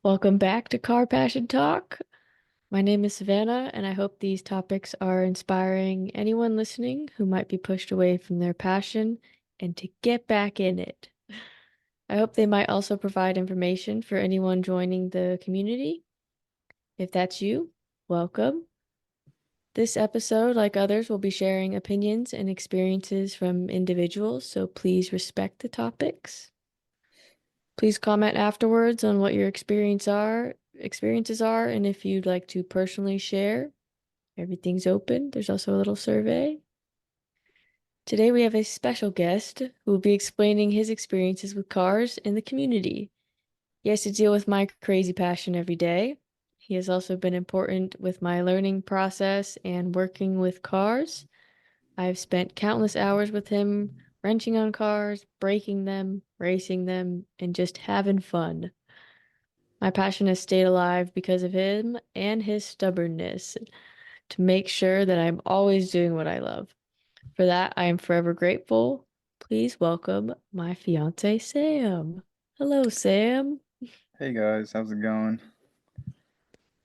Welcome back to Car Passion Talk. My name is Savannah, and I hope these topics are inspiring anyone listening who might be pushed away from their passion and to get back in it. I hope they might also provide information for anyone joining the community. If that's you, welcome. This episode, like others, will be sharing opinions and experiences from individuals, so please respect the topics. Please comment afterwards on what your experiences are, and if you'd like to personally share, everything's open. There's also a little survey. Today we have a special guest who will be explaining his experiences with cars in the community. He has to deal with my crazy passion every day. He has also been important with my learning process and working with cars. I've spent countless hours with him, wrenching on cars, breaking them, racing them, and just having fun. My passion has stayed alive because of him and his stubbornness to make sure that I'm always doing what I love. For that, I am forever grateful. Please welcome my fiance, Sam. Hello, Sam. Hey guys, how's it going?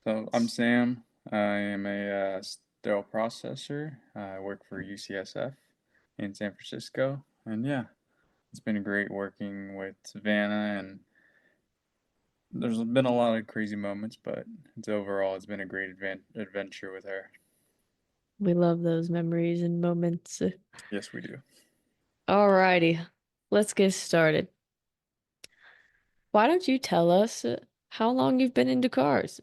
So I'm Sam. I am a sterile processor. I work for UCSF in San Francisco, and yeah, it's been great working with Savannah. And there's been a lot of crazy moments, but it's been a great adventure with her. We love those memories and moments. Yes, we do. Alrighty, let's get started. Why don't you tell us how long you've been into cars?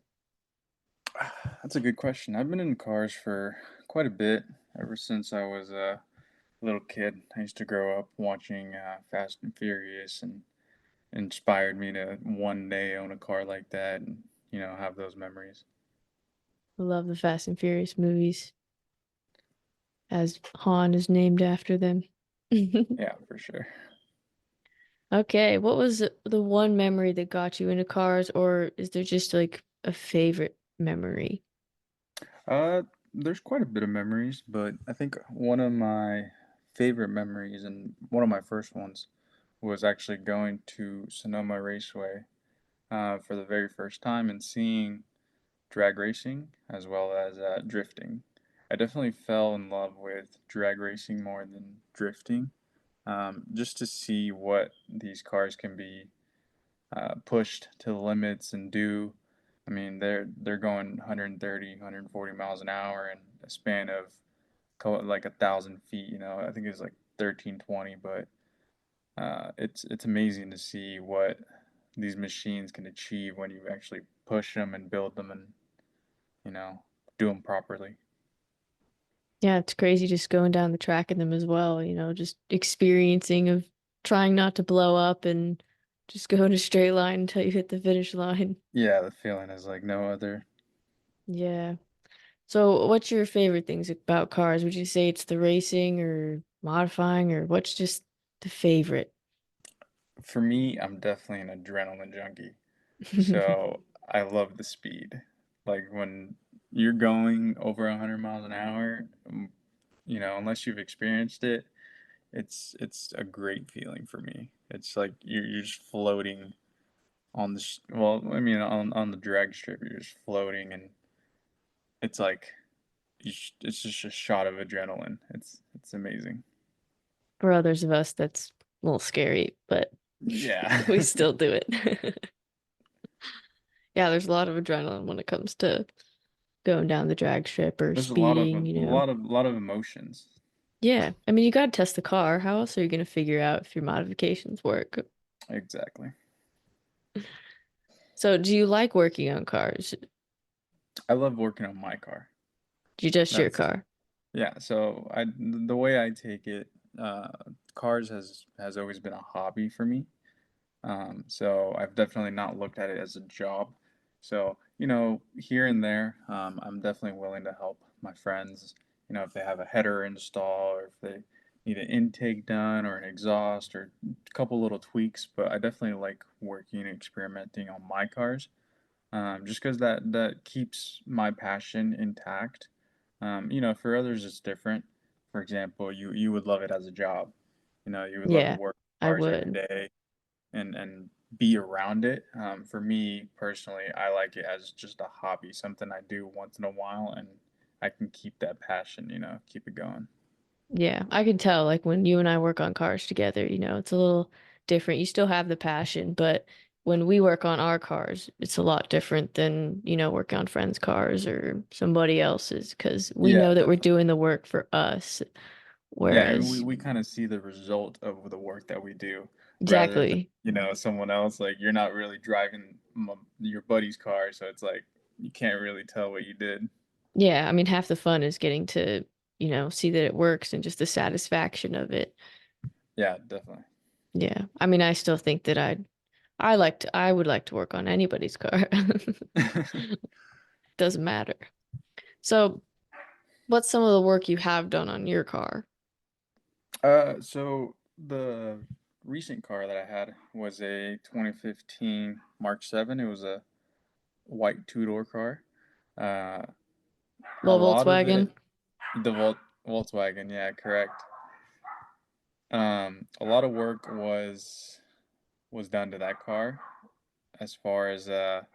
That's a good question. I've been in cars for quite a bit, ever since I was a little kid. I used to grow up watching Fast and Furious, and inspired me to one day own a car like that and, have those memories. I love the Fast and Furious movies, as Han is named after them. Yeah, for sure. Okay, what was the one memory that got you into cars, or is there just like a favorite memory? Uh, there's quite a bit of memories, but I think one of my favorite memories and one of my first ones was actually going to Sonoma Raceway for the very first time and seeing drag racing as well as drifting. I definitely fell in love with drag racing more than drifting, just to see what these cars can be pushed to the limits and do. I mean, they're going 130, 140 miles an hour in a span of like 1,000 feet. I think it's like 1320, but it's amazing to see what these machines can achieve when you actually push them and build them and you know do them properly. Yeah, it's crazy just going down the track in them as well, just experiencing of trying not to blow up and just go in a straight line until you hit the finish line. Yeah, the feeling is like no other. Yeah. So, what's your favorite things about cars? Would you say it's the racing or modifying, or what's just the favorite? For me, I'm definitely an adrenaline junkie. So I love the speed. Like when you're going over 100 miles an hour, unless you've experienced it, it's a great feeling for me. It's like you're just floating on well, I mean on the drag strip, you're just floating, and it's like it's just a shot of adrenaline. It's amazing. For others of us, that's a little scary, but Yeah. we still do it. Yeah, there's a lot of adrenaline when it comes to going down the drag strip or There's a lot of speeding. emotions. Yeah, I mean, you got to test the car. How else are you going to figure out if your modifications work? Exactly. So, do you like working on cars? I love working on my car. Do you just your That's car? Yeah, so the way I take it, uh, cars has always been a hobby for me. So I've definitely not looked at it as a job. So, here and there, I'm definitely willing to help my friends, if they have a header install or if they need an intake done or an exhaust or a couple little tweaks. But I definitely like working and experimenting on my cars, just because that keeps my passion intact. For others it's different. For example, you would love it as a job. You would love to Yeah, work I cars every would. day and be around it. For me personally, I like it as just a hobby, something I do once in a while, and I can keep that passion, keep it going. Yeah, I can tell like when you and I work on cars together, it's a little different. You still have the passion, but when we work on our cars, it's a lot different than, working on friends' cars or somebody else's because we Yeah, know that we're definitely. doing the work for us. Yeah, and we, Whereas, we kind of see the result of the work that we do rather than, exactly. someone else. Like, you're not really driving your buddy's car, so it's like you can't really tell what you did. Yeah, I mean, half the fun is getting to, see that it works and just the satisfaction of it. Yeah, definitely. Yeah. I mean, I still think that I would like to work on anybody's car. Doesn't matter. So, what's some of the work you have done on your car? So the recent car that I had was a 2015 Mark 7. It was a white two-door car. Uh, a Little lot of it, Volkswagen? the Volkswagen, yeah, correct. A lot of work was done to that car as far as a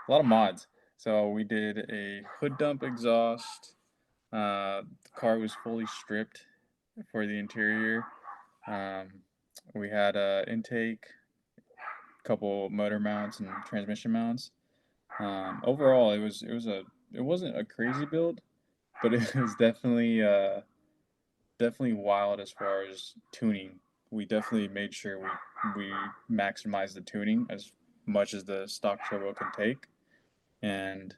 lot of mods. So we did a hood dump exhaust. The car was fully stripped for the interior. Um, we had a intake, couple motor mounts and transmission mounts. Overall, it wasn't a crazy build, but it was definitely wild as far as tuning. We definitely made sure we maximized the tuning as much as the stock turbo can take, and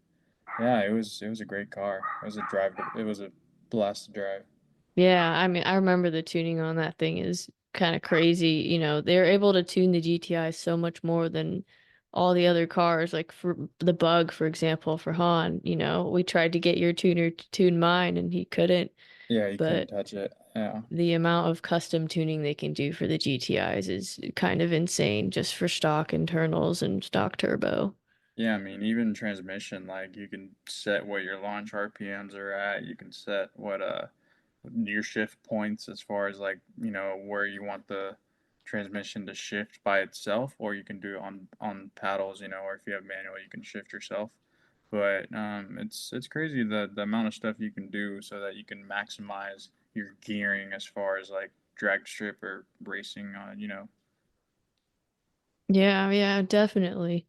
yeah, it was a great car. It was a drive. It was a blast to drive. Yeah, I mean, I remember the tuning on that thing is kind of crazy. They're able to tune the GTI so much more than all the other cars. Like for the Bug, for example, for Han, we tried to get your tuner to tune mine and he couldn't. Yeah, you couldn't But touch it. Yeah. the amount of custom tuning they can do for the GTIs is kind of insane just for stock internals and stock turbo. Yeah, I mean, even transmission, like you can set what your launch RPMs are at. You can set what your shift points as far as like, where you want the transmission to shift by itself, or you can do it on paddles, or if you have manual, you can shift yourself. But it's crazy the amount of stuff you can do so that you can maximize your gearing as far as like drag strip or racing on. Yeah, yeah, definitely.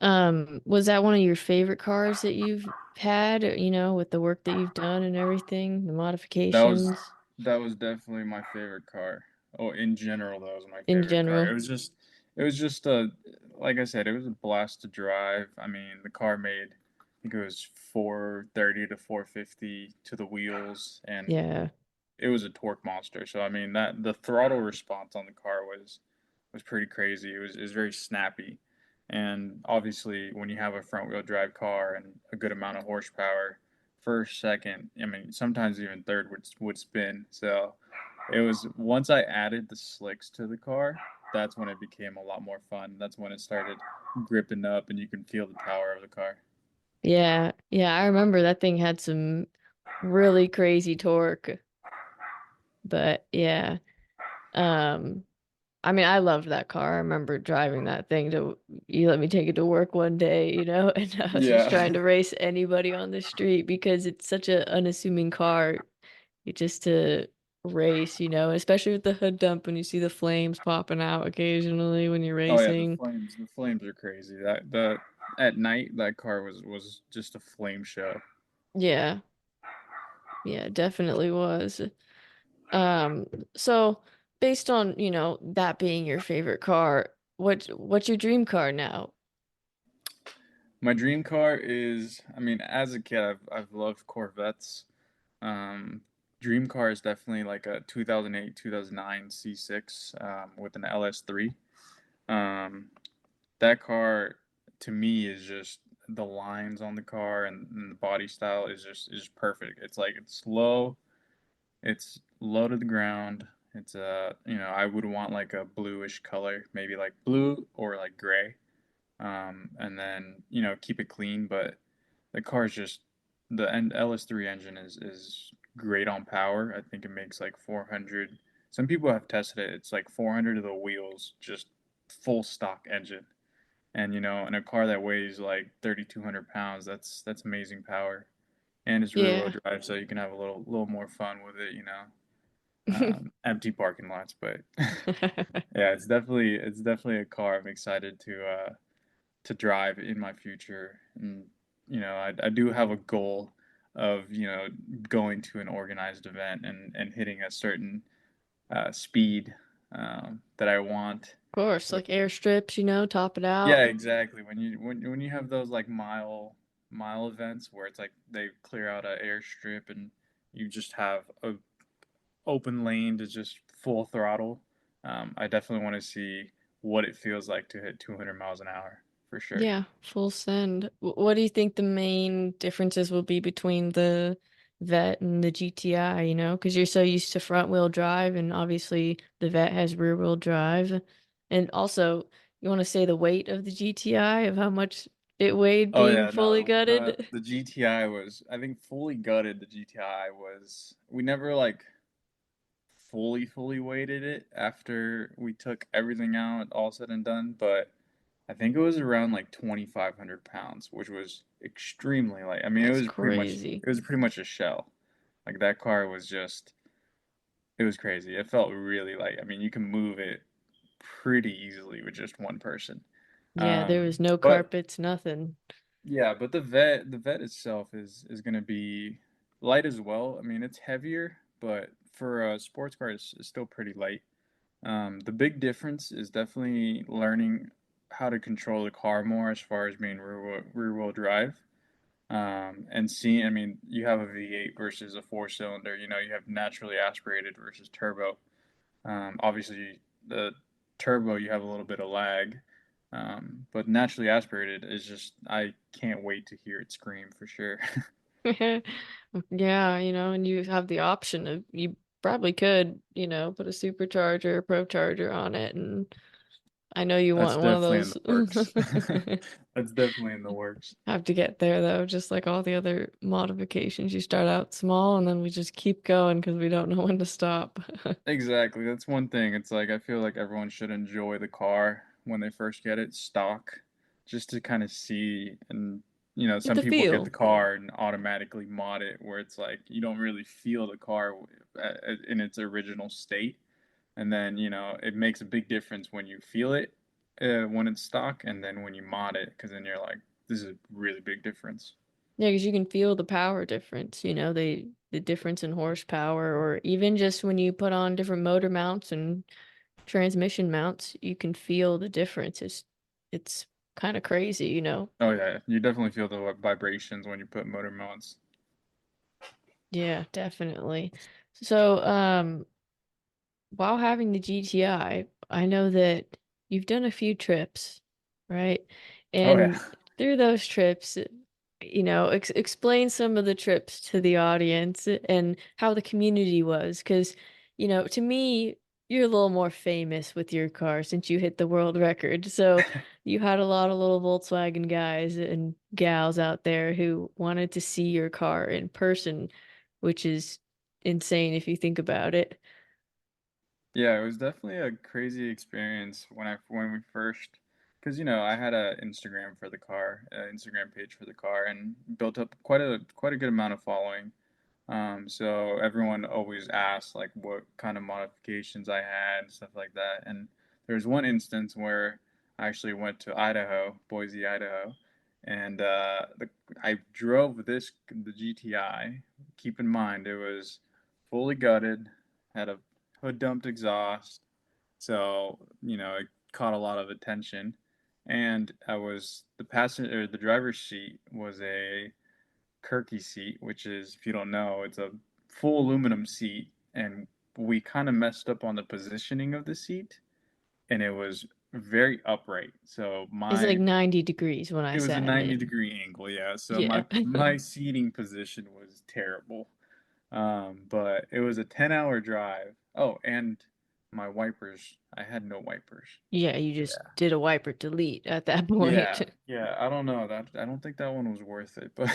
Was that one of your favorite cars that you've had, with the work that you've done and everything, the That was modifications that was definitely my favorite car. Oh, in general, that was my in favorite car. general? It was just a, like I said, it was a blast to drive. I mean, the car made, I think it was 430 to 450 to the wheels, and Yeah. it was a torque monster. So I mean that the throttle response on the car was pretty crazy. It was very snappy, and obviously when you have a front wheel drive car and a good amount of horsepower, first, second, I mean sometimes even third would spin. So it was once I added the slicks to the car, that's when it became a lot more fun. That's when it started gripping up, and you can feel the power of the car. Yeah. Yeah, I remember that thing had some really crazy torque, but yeah. Um I mean, I loved that car. I remember driving that thing to, you let me take it to work one day, and I was just trying Yeah. to race anybody on the street because it's such a unassuming car. Just to race, especially with the hood dump when you see the flames popping out occasionally when you're Oh yeah, racing. the flames are crazy. That the At night that car was just a flame show. Yeah, yeah, definitely was. Um, so based on, that being your favorite car, what's your dream car now? My dream car is, I mean, as a kid, I've loved Corvettes. Um, Dream car is definitely like a 2008, 2009 C6 with an LS3. Um, that car to me is just the lines on the car and the body style is perfect. It's like it's low to the ground. It's I would want like a bluish color, maybe like blue or like gray. And then keep it clean. But the car is just the LS3 engine is great on power. I think it makes like 400. Some people have tested it. It's like 400 of the wheels, just full stock engine. And in a car that weighs like 3,200 pounds, that's amazing power. And it's rear wheel Yeah. drive, so you can have a little more fun with it, empty parking lots. But yeah, it's definitely a car I'm excited to drive in my future. And I do have a goal of going to an organized event and hitting a certain speed that I want. Of course, like airstrips, top it out. Yeah, exactly. When you have those like mile events where it's like they clear out an airstrip and you just have a open lane to just full throttle. I definitely want to see what it feels like to hit 200 miles an hour for sure. Yeah, full send. What do you think the main differences will be between the Vet and the GTI, Because you're so used to front wheel drive, and obviously the Vet has rear wheel drive. And also, you want to say the weight of the GTI, of how much it weighed Oh being yeah, fully no, gutted? the GTI was, I think, fully gutted. The GTI was, we never like fully weighted it after we took everything out, all said and done, but I think it was around like 2,500 pounds, which was extremely light. I mean, That's crazy. it was pretty much a shell. Like that car was just, it was crazy. It felt really light. I mean, you can move it pretty easily with just one person. Yeah, there was no But carpets, nothing. yeah, but the vet itself is gonna be light as well. I mean, it's heavier, but for a sports car, it's still pretty light. The big difference is definitely learning how to control the car more as far as being rear wheel drive. And seeing, I mean, you have a V8 versus a four cylinder. You have naturally aspirated versus turbo. Obviously, the turbo you have a little bit of lag, but naturally aspirated is just, I can't wait to hear it scream for sure. Yeah, and you have the option of you probably could, put a supercharger, pro charger on it, and I know you That's want one of definitely in those. the works. That's definitely in the works. Have to get there though, just like all the other modifications. You start out small and then we just keep going because we don't know when to stop. Exactly. That's one thing. It's like I feel like everyone should enjoy the car when they first get it stock, just to kind of see. And Get some the people get the feel. car and automatically mod it, where it's like you don't really feel the car in its original state. And then it makes a big difference when you feel it when it's stock, and then when you mod it, because then you're like, this is a really big difference. Yeah, because you can feel the power difference, the difference in horsepower, or even just when you put on different motor mounts and transmission mounts, you can feel the difference. It's kind of crazy. Oh yeah, you definitely feel the vibrations when you put motor mounts. Yeah, definitely. So, while having the GTI, I know that you've done a few trips, right? Oh yeah. And through those trips, explain some of the trips to the audience and how the community was. Because, to me, you're a little more famous with your car since you hit the world record. So you had a lot of little Volkswagen guys and gals out there who wanted to see your car in person, which is insane if you think about it. Yeah, it was definitely a crazy experience when we first, because I had a Instagram for the car, an Instagram page for the car, and built up quite a good amount of following. So everyone always asked like what kind of modifications I had and stuff like that. And there was one instance where I actually went to Idaho, Boise, Idaho, and I drove the GTI. Keep in mind it was fully gutted, had a hood dumped exhaust, so it caught a lot of attention. And the driver's seat was a Kirky seat, which is, if you don't know, it's a full aluminum seat, and we kind of messed up on the positioning of the seat, and it was very upright. So It's like my 90 degrees when I it was a sat in 90 it. degree angle, yeah. So Yeah. my seating position was terrible. But it was a 10-hour drive. Oh, and my wipers, I had no wipers. Yeah, you just did a wiper delete at that point. Yeah, yeah, I don't know that I don't think that one was worth it, but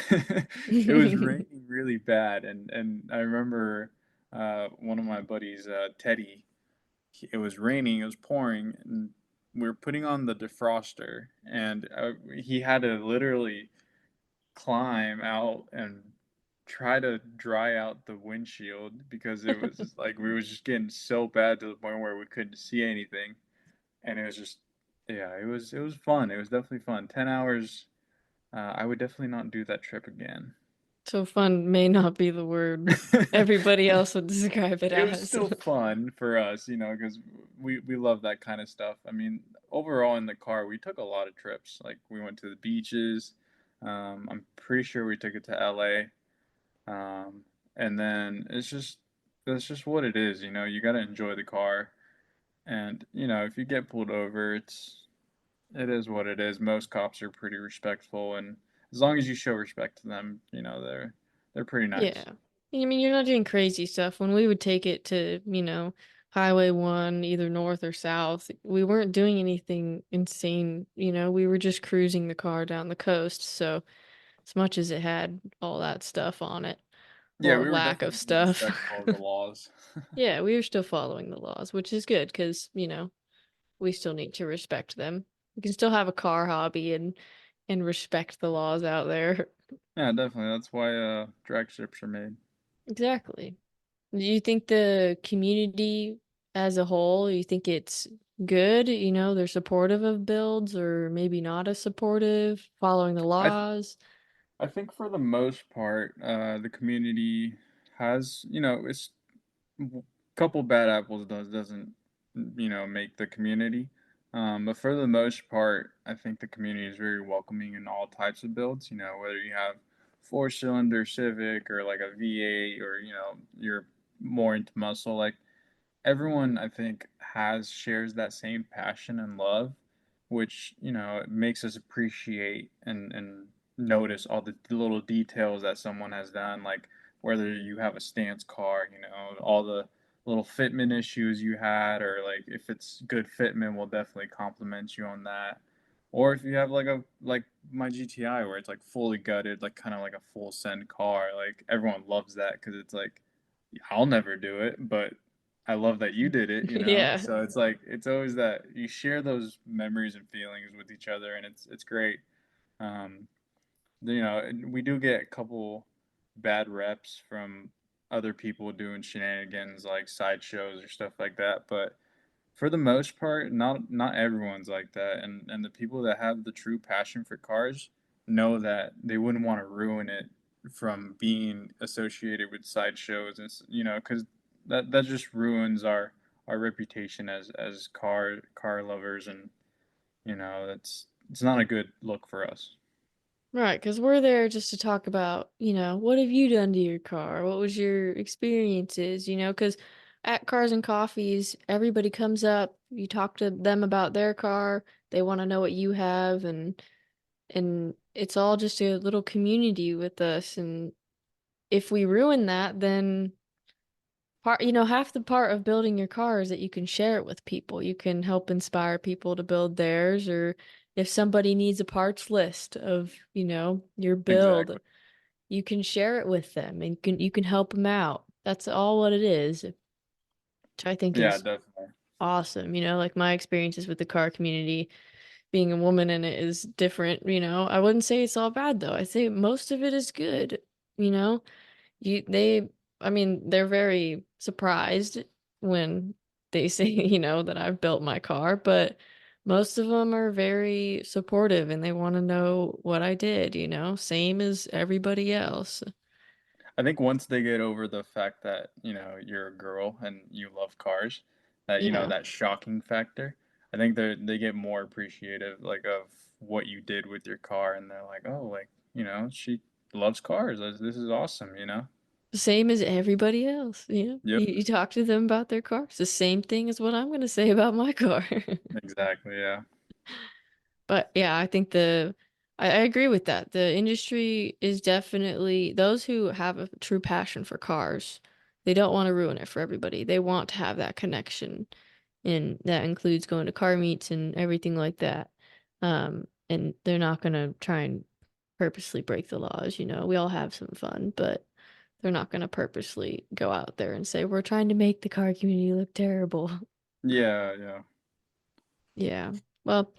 it was raining really bad, and I remember one of my buddies, Teddy, it was raining, it was pouring, and we were putting on the defroster, and he had to literally climb out and try to dry out the windshield because it was just, like we was just getting so bad to the point where we couldn't see anything, and it was just yeah, it was fun. It was definitely fun. 10 hours. I would definitely not do that trip again. So fun may not be the word everybody else would describe it It was as. still fun for us, because we love that kind of stuff. I mean, overall in the car, we took a lot of trips. Like we went to the beaches. I'm pretty sure we took it to LA. And then that's just what it is. You got to enjoy the car. And if you get pulled over, it is what it is. Most cops are pretty respectful, and as long as you show respect to them, they're pretty Yeah. nice. I mean, you're not doing crazy stuff. When we would take it to, Highway 1, either north or south, we weren't doing anything insane. We were just cruising the car down the coast. So, as much as it had all that stuff on it, Yeah, or we were lack of definitely being stuff, respectful of the laws. yeah, we were still following the laws, which is good because, we still need to respect them. We can still have a car hobby and respect the laws out there. Yeah, definitely. That's why drag strips are made. Exactly. Do you think the community as a whole, you think it's good? They're supportive of builds or maybe not as supportive, following the I th laws? I think for the most part, the community has, it's couple bad apples doesn't make the community. But for the most part, I think the community is very welcoming in all types of builds. Whether you have four-cylinder Civic or like a V8 or you're more into muscle, like everyone I think has shares that same passion and love, which it makes us appreciate and notice all the little details that someone has done, like whether you have a stance car, all the little fitment issues you had, or like if it's good fitment, we'll definitely compliment you on that. Or if you have like my GTI where it's like fully gutted, like kind of like a full send car, like everyone loves that because it's like I'll never do it, but I love that you did it. Yeah. So it's like it's always that you share those memories and feelings with each other, and it's great. Um, and we do get a couple bad reps from other people doing shenanigans like sideshows or stuff like that, but for the most part, not everyone's like that, and the people that have the true passion for cars know that they wouldn't want to ruin it from being associated with sideshows, and because that just ruins our reputation as car lovers, and it's not a good look for us. Right, because we're there just to talk about, what have you done to your car? What was your experiences? Because at Cars and Coffees, everybody comes up, you talk to them about their car, they want to know what you have, and it's all just a little community with us. And if we ruin that, then half the part of building your car is that you can share it with people. You can help inspire people to build theirs, or if somebody needs a parts list of, your build, Exactly. you can share it with them and you can help them out. That's all what it is, which I think Yeah, is definitely. awesome. Like my experiences with the car community, being a woman in it is different. I wouldn't say it's all bad though. I say most of it is good. You know, you they I mean, they're very surprised when they say, that I've built my car, but most of them are very supportive and they want to know what I did, same as everybody else. I think once they get over the fact that, you're a girl and you love cars, that, Yeah. that shocking factor, I think they get more appreciative, like, of what you did with your car, and they're like, "Oh, like, she loves cars. This is awesome?" Same as everybody else, Yep, You talk to them about their car. It's the same thing as what I'm going to say about my car. exactly, yeah. But yeah, I think I agree with that. The industry is definitely those who have a true passion for cars. They don't want to ruin it for everybody. They want to have that connection, and that includes going to car meets and everything like that. And they're not going to try and purposely break the laws. We all have some fun, but they're not going to purposely go out there and say, we're trying to make the car community look terrible. Yeah, yeah. Yeah. Well,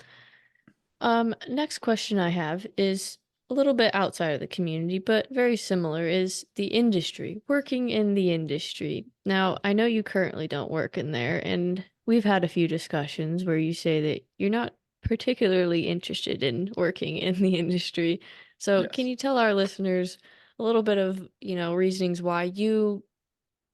next question I have is a little bit outside of the community, but very similar, is the industry, working in the industry. Now, I know you currently don't work in there, and we've had a few discussions where you say that you're not particularly interested in working in the industry. So, can Yes. you tell our listeners a little bit of, reasonings why you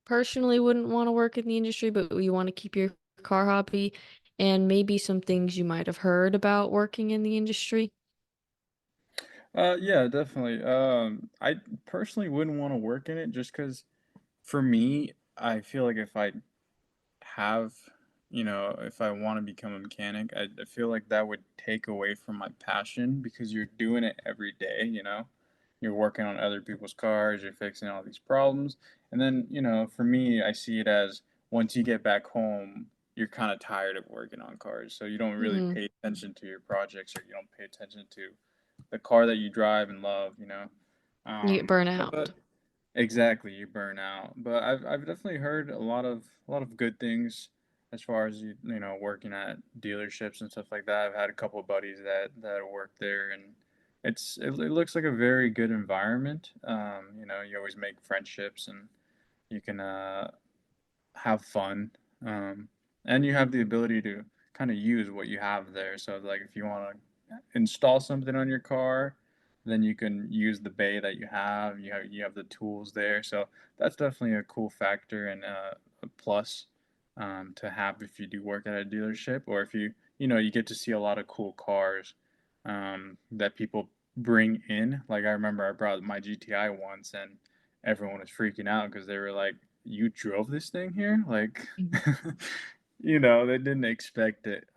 personally wouldn't want to work in the industry, but you want to keep your car hobby, and maybe some things you might have heard about working in the industry? Yeah, definitely. I personally wouldn't want to work in it just because for me, I feel like if I have, if I want to become a mechanic, I feel like that would take away from my passion because you're doing it every day, you know? You're working on other people's cars, you're fixing all these problems. And then, for me, I see it as once you get back home, you're kind of tired of working on cars. So you don't really Mm, pay attention to your projects or you don't pay attention to the car that you drive and love, you know? you get burnt But out. exactly, you burn out. But I've definitely heard a lot of good things as far as working at dealerships and stuff like that. I've had a couple of buddies that work there, and it looks like a very good environment. You always make friendships, and you can have fun, um, and you have the ability to kind of use what you have there. So like if you want to install something on your car, then you can use the bay that you have. You have the tools there. So that's definitely a cool factor and a plus to have if you do work at a dealership or if you get to see a lot of cool cars that people bring in. Like I remember I brought my GTI once and everyone was freaking out because they were like, you drove this thing here? Like, Mhm. they didn't expect it.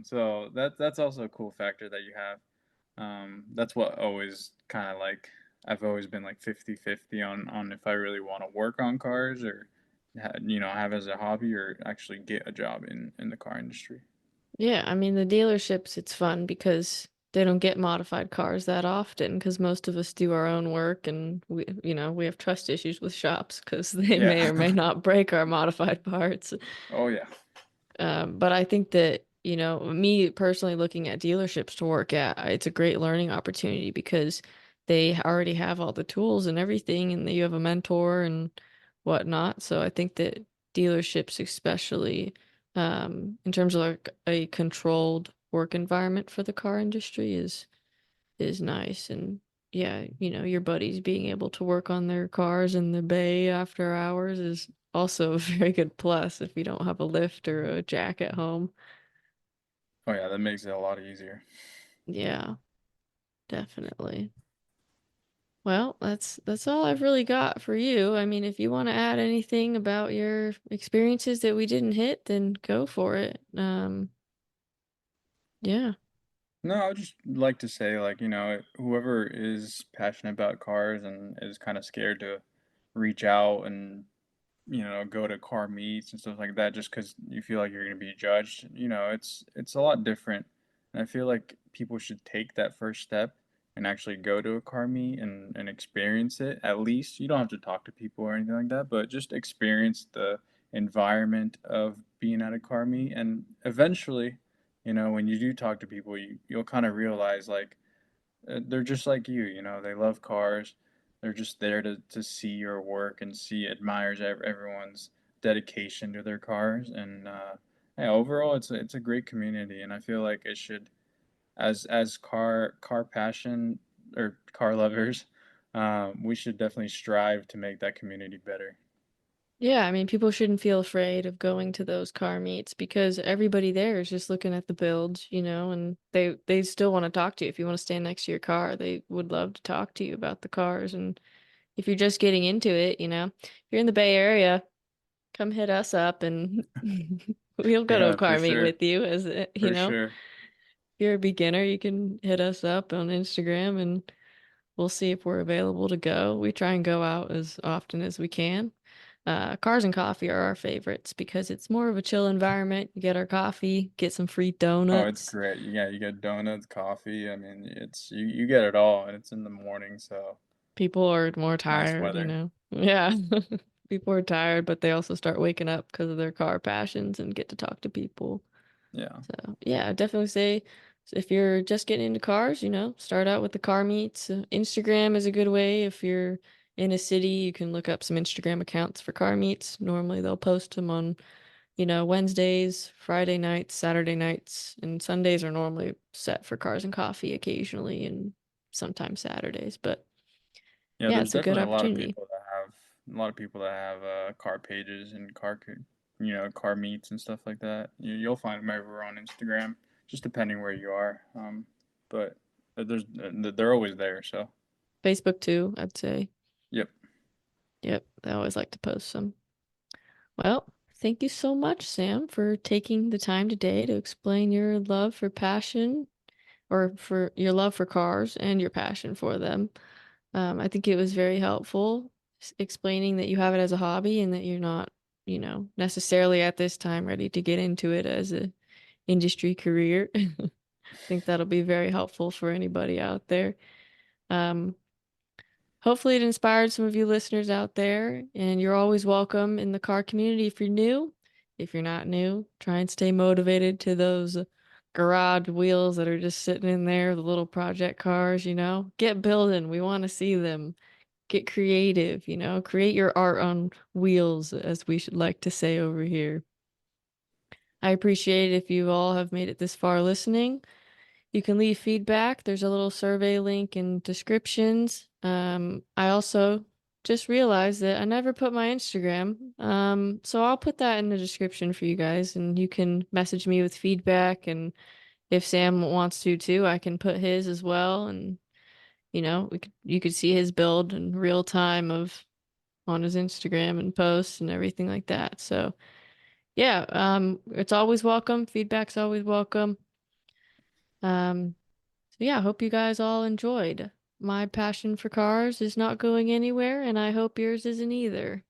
So that's also a cool factor that you have. That's what always kind of like I've always been like 50-50 on if I really want to work on cars or have as a hobby or actually get a job in the car industry. Yeah, I mean, the dealerships, it's fun because they don't get modified cars that often because most of us do our own work, and we have trust issues with shops because they Yeah. may or may not break our modified parts. Oh yeah. But I think that, me personally looking at dealerships to work at, it's a great learning opportunity because they already have all the tools and everything, and you have a mentor and whatnot. So I think that dealerships, especially, in terms of like a controlled work environment for the car industry, is nice. And yeah, your buddies being able to work on their cars in the bay after hours is also a very good plus if you don't have a lift or a jack at home. Oh yeah, that makes it a lot easier. Yeah, definitely. Well, that's all I've really got for you. I mean, if you want to add anything about your experiences that we didn't hit, then go for it. Yeah. No, I would just like to say, like, whoever is passionate about cars and is kind of scared to reach out and, go to car meets and stuff like that just because you feel like you're going to be judged, it's a lot different. And I feel like people should take that first step and actually go to a car meet and experience it. At least you don't have to talk to people or anything like that, but just experience the environment of being at a car meet. And eventually, when you do talk to people, you'll kind of realize like they're just like you, they love cars. They're just there to see your work and admires everyone's dedication to their cars. And yeah, overall, it's a great community, and I feel like it should, as car passion or car lovers, we should definitely strive to make that community better. Yeah, I mean, people shouldn't feel afraid of going to those car meets because everybody there is just looking at the builds, and they still want to talk to you. If you want to stand next to your car, they would love to talk to you about the cars. And if you're just getting into it, if you're in the Bay Area, come hit us up and we'll go to a Yeah, for car meet sure, with you for sure. if you're a beginner, you can hit us up on Instagram and we'll see if we're available to go. We try and go out as often as we can. Cars and coffee are our favorites because it's more of a chill environment. You get our coffee, get some free Oh, it's donuts. great. You get donuts, coffee. I mean, you get it all, and it's in the morning, so People are more nice tired. weather. Yeah. People are tired, but they also start waking up because of their car passions and get to talk to people. Yeah. So yeah, I'd definitely say if you're just getting into cars, start out with the car meets. Instagram is a good way. If you're in a city, you can look up some Instagram accounts for car meets. Normally they'll post them on, Wednesdays, Friday nights, Saturday nights, and Sundays are normally set for cars and coffee occasionally and sometimes Saturdays. But Yeah, yeah, there's it's a good definitely opportunity. a lot of people that have car pages and car meets and stuff like that. You'll find them everywhere on Instagram, just depending where you are. But they're always there. So, Facebook too, I'd say. yep. Yep, I always like to post some. Well, thank you so much, Sam, for taking the time today to explain your love for passion or for your love for cars and your passion for them. I think it was very helpful explaining that you have it as a hobby and that you're not, necessarily at this time ready to get into it as a industry career. I think that'll be very helpful for anybody out there. Um, Hopefully, it inspired some of you listeners out there, and you're always welcome in the car community if you're new. If you're not new, try and stay motivated to those garage wheels that are just sitting in there, the little project cars, Get building. We want to see them. Get creative, Create your art on wheels, as we should like to say over here. I appreciate it if you all have made it this far listening. You can leave feedback. There's a little survey link in descriptions. I also just realized that I never put my Instagram. So I'll put that in the description for you guys, and you can message me with feedback. And if Sam wants to too, I can put his as well. And you could see his build in real time of on his Instagram and posts and everything like that. So yeah, it's always welcome. Feedback's always welcome. Um, So yeah, I hope you guys all enjoyed. My passion for cars is not going anywhere, and I hope yours isn't either.